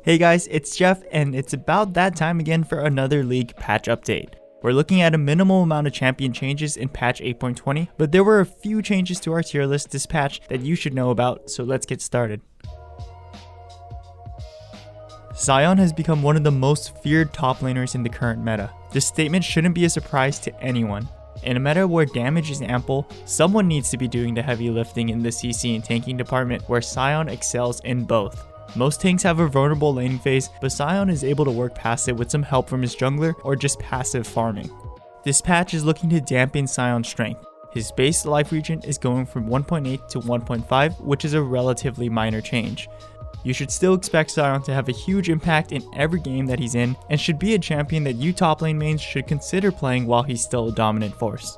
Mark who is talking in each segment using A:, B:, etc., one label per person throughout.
A: Hey guys, it's Jeff, and it's about that time again for another league patch update. We're looking at a minimal amount of champion changes in patch 8.20, but there were a few changes to our tier list this patch that you should know about, so let's get started. Sion has become one of the most feared top laners in the current meta. This statement shouldn't be a surprise to anyone. In a meta where damage is ample, someone needs to be doing the heavy lifting in the CC and tanking department, where Sion excels in both. Most tanks have a vulnerable laning phase, but Sion is able to work past it with some help from his jungler or just passive farming. This patch is looking to dampen Sion's strength. His base life regen is going from 1.8 to 1.5, which is a relatively minor change. You should still expect Sion to have a huge impact in every game that he's in, and should be a champion that you top lane mains should consider playing while he's still a dominant force.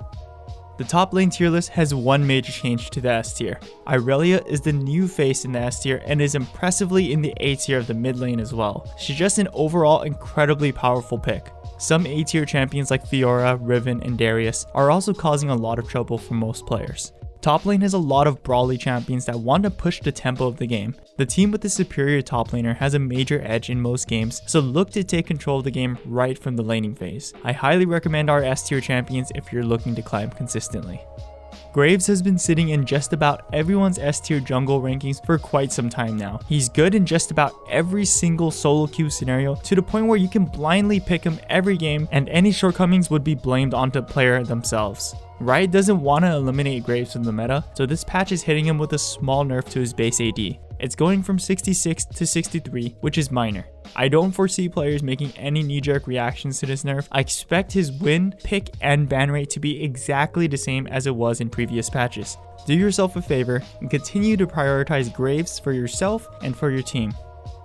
A: The top lane tier list has one major change to the S tier. Irelia is the new face in the S tier and is impressively in the A tier of the mid lane as well. She's just an overall incredibly powerful pick. Some A tier champions like Fiora, Riven, and Darius are also causing a lot of trouble for most players. Top lane has a lot of brawly champions that want to push the tempo of the game. The team with the superior top laner has a major edge in most games, so look to take control of the game right from the laning phase. I highly recommend our S tier champions if you're looking to climb consistently. Graves has been sitting in just about everyone's S tier jungle rankings for quite some time now. He's good in just about every single solo queue scenario, to the point where you can blindly pick him every game and any shortcomings would be blamed onto the player themselves. Riot doesn't want to eliminate Graves from the meta, so this patch is hitting him with a small nerf to his base AD. It's going from 66 to 63, which is minor. I don't foresee players making any knee-jerk reactions to this nerf. I expect his win, pick, and ban rate to be exactly the same as it was in previous patches. Do yourself a favor and continue to prioritize Graves for yourself and for your team.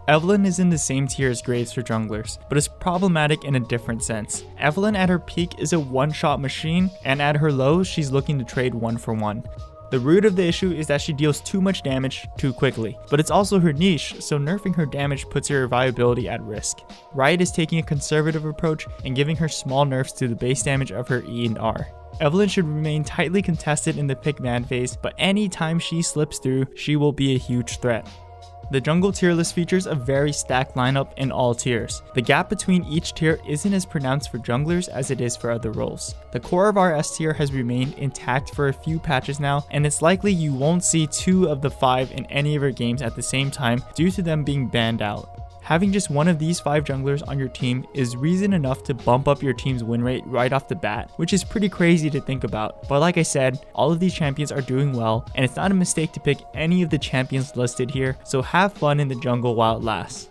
A: Evelynn is in the same tier as Graves for junglers, but is problematic in a different sense. Evelynn at her peak is a one-shot machine, and at her low, she's looking to trade 1-for-1. The root of the issue is that she deals too much damage too quickly, but it's also her niche, so nerfing her damage puts her viability at risk. Riot is taking a conservative approach and giving her small nerfs to the base damage of her E and R. Evelynn should remain tightly contested in the pick ban phase, but any time she slips through, she will be a huge threat. The jungle tier list features a very stacked lineup in all tiers. The gap between each tier isn't as pronounced for junglers as it is for other roles. The core of our S tier has remained intact for a few patches now, and it's likely you won't see 2 of the 5 in any of your games at the same time due to them being banned out. Having just one of these 5 junglers on your team is reason enough to bump up your team's win rate right off the bat, which is pretty crazy to think about. But like I said, all of these champions are doing well, and it's not a mistake to pick any of the champions listed here, so have fun in the jungle while it lasts.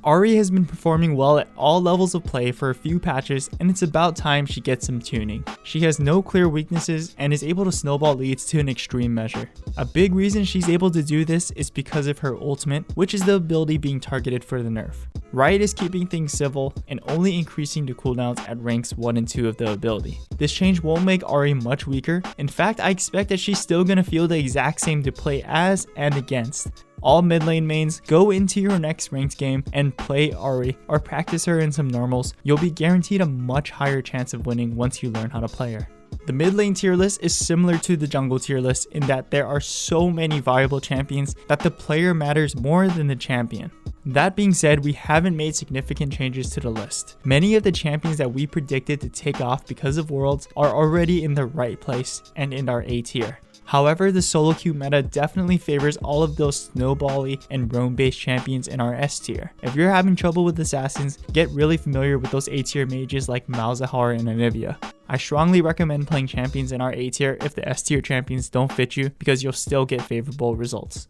A: Ahri has been performing well at all levels of play for a few patches, and it's about time she gets some tuning. She has no clear weaknesses and is able to snowball leads to an extreme measure. A big reason she's able to do this is because of her ultimate, which is the ability being targeted for the nerf. Riot is keeping things civil and only increasing the cooldowns at ranks 1 and 2 of the ability. This change won't make Ahri much weaker. In fact, I expect that she's still gonna feel the exact same to play as and against. All mid lane mains, go into your next ranked game and play Ahri or practice her in some normals. You'll be guaranteed a much higher chance of winning once you learn how to play her. The mid lane tier list is similar to the jungle tier list in that there are so many viable champions that the player matters more than the champion. That being said, we haven't made significant changes to the list. Many of the champions that we predicted to take off because of Worlds are already in the right place and in our A tier. However, the solo queue meta definitely favors all of those snowbally and roam based champions in our S tier. If you're having trouble with assassins, get really familiar with those A tier mages like Malzahar and Anivia. I strongly recommend playing champions in our A tier if the S tier champions don't fit you, because you'll still get favorable results.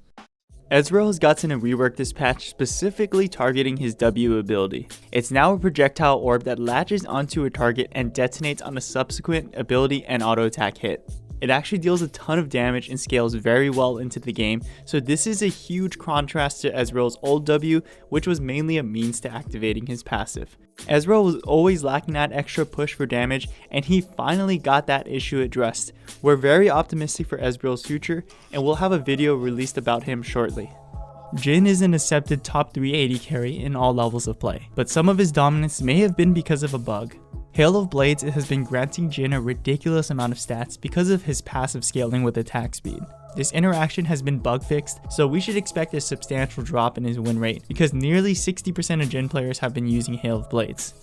A: Ezreal has gotten a rework this patch specifically targeting his W ability. It's now a projectile orb that latches onto a target and detonates on a subsequent ability and auto attack hit. It actually deals a ton of damage and scales very well into the game, so this is a huge contrast to Ezreal's old W, which was mainly a means to activating his passive. Ezreal was always lacking that extra push for damage, and he finally got that issue addressed. We're very optimistic for Ezreal's future, and we'll have a video released about him shortly. Jhin is an accepted top 380 carry in all levels of play, but some of his dominance may have been because of a bug. Hail of Blades has been granting Jhin a ridiculous amount of stats because of his passive scaling with attack speed. This interaction has been bug fixed, so we should expect a substantial drop in his win rate because nearly 60% of Jhin players have been using Hail of Blades.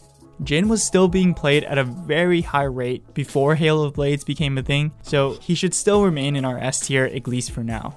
A: Jhin was still being played at a very high rate before Hail of Blades became a thing, so he should still remain in our S tier at least for now.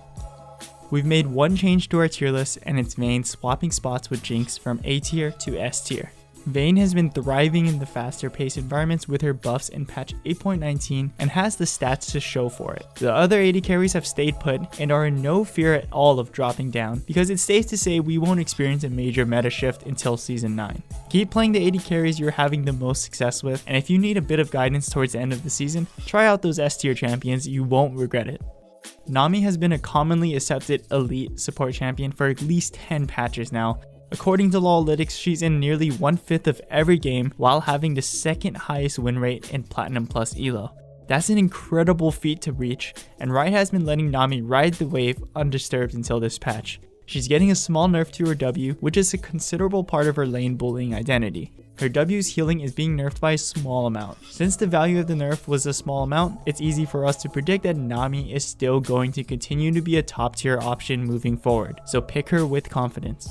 A: We've made one change to our tier list, and it's Vayne swapping spots with Jinx from A tier to S tier. Vayne has been thriving in the faster paced environments with her buffs in patch 8.19 and has the stats to show for it. The other AD carries have stayed put and are in no fear at all of dropping down because it's safe to say we won't experience a major meta shift until season 9. Keep playing the AD carries you're having the most success with, and if you need a bit of guidance towards the end of the season, try out those S tier champions, you won't regret it. Nami has been a commonly accepted elite support champion for at least 10 patches now. According to Lawlytics, she's in nearly 1/5 of every game while having the second highest win rate in Platinum Plus Elo. That's an incredible feat to reach, and Riot has been letting Nami ride the wave undisturbed until this patch. She's getting a small nerf to her W, which is a considerable part of her lane bullying identity. Her W's healing is being nerfed by a small amount. Since the value of the nerf was a small amount, it's easy for us to predict that Nami is still going to continue to be a top tier option moving forward, so pick her with confidence.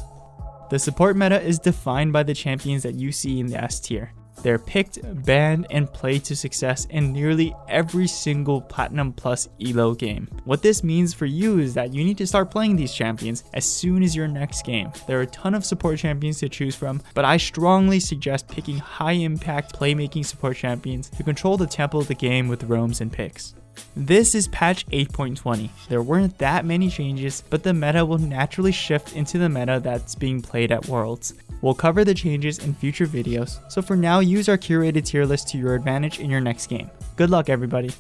A: The support meta is defined by the champions that you see in the S tier. They're picked, banned, and played to success in nearly every single Platinum Plus Elo game. What this means for you is that you need to start playing these champions as soon as your next game. There are a ton of support champions to choose from, but I strongly suggest picking high impact playmaking support champions to control the tempo of the game with roams and picks. This is patch 8.20. There weren't that many changes, but the meta will naturally shift into the meta that's being played at Worlds. We'll cover the changes in future videos, so for now use our curated tier list to your advantage in your next game. Good luck everybody!